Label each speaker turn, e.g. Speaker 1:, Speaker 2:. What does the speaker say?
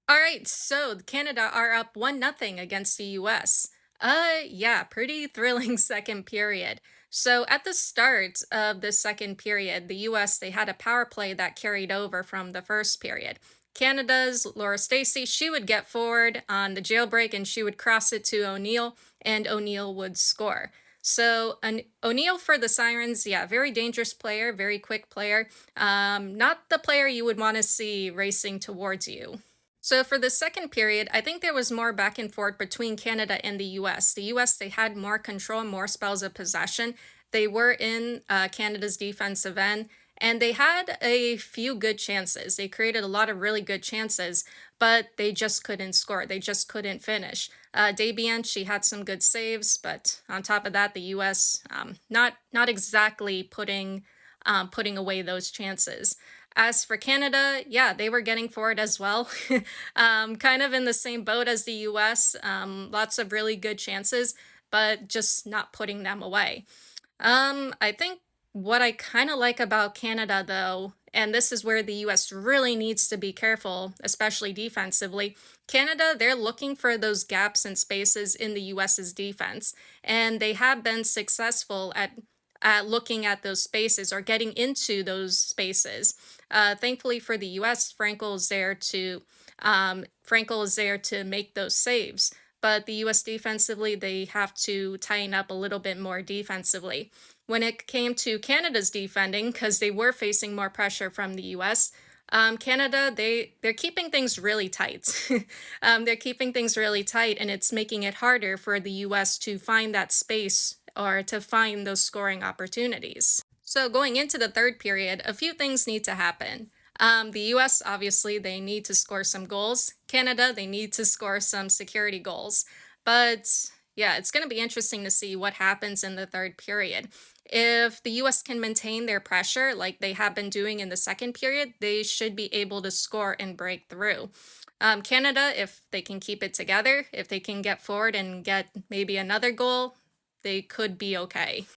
Speaker 1: All right, so Canada are up 1-0 against the US. Yeah, pretty thrilling second period. So at the start of the second period, the US they had a power play that carried over from the first period. Canada's Laura Stacey, she would get forward on the jailbreak and she would cross it to O'Neill, and O'Neill would score. So O'Neill for the Sirens, yeah, very dangerous player, very quick player. Not the player you would want to see racing towards you. So for the second period, I think there was more back and forth between Canada and the US. The US, they had more control, more spells of possession. They were in Canada's defensive end, and they had a few good chances. They created a lot of really good chances, but they just couldn't score. They just couldn't finish. Debian, she had some good saves, but on top of that, the US not exactly putting away those chances. As for Canada, yeah, they were getting for it as well. Kind of in the same boat as the US. Lots of really good chances, but just not putting them away. I think what I kind of like about Canada, though, and this is where the US really needs to be careful, especially defensively. Canada, they're looking for those gaps and spaces in the US's defense, and they have been successful at looking at those spaces or getting into those spaces. Thankfully for the U.S., Frankel is there to make those saves. But the U.S. defensively, they have to tighten up a little bit more defensively. When it came to Canada's defending, because they were facing more pressure from the U.S., Canada they're keeping things really tight. They're keeping things really tight, and it's making it harder for the U.S. to find that space or to find those scoring opportunities. So going into the third period, a few things need to happen. The US, obviously, they need to score some goals. Canada, they need to score some security goals. But yeah, it's going to be interesting to see what happens in the third period. If the US can maintain their pressure like they have been doing in the second period, they should be able to score and break through. Canada, if they can keep it together, if they can get forward and get maybe another goal, they could be okay.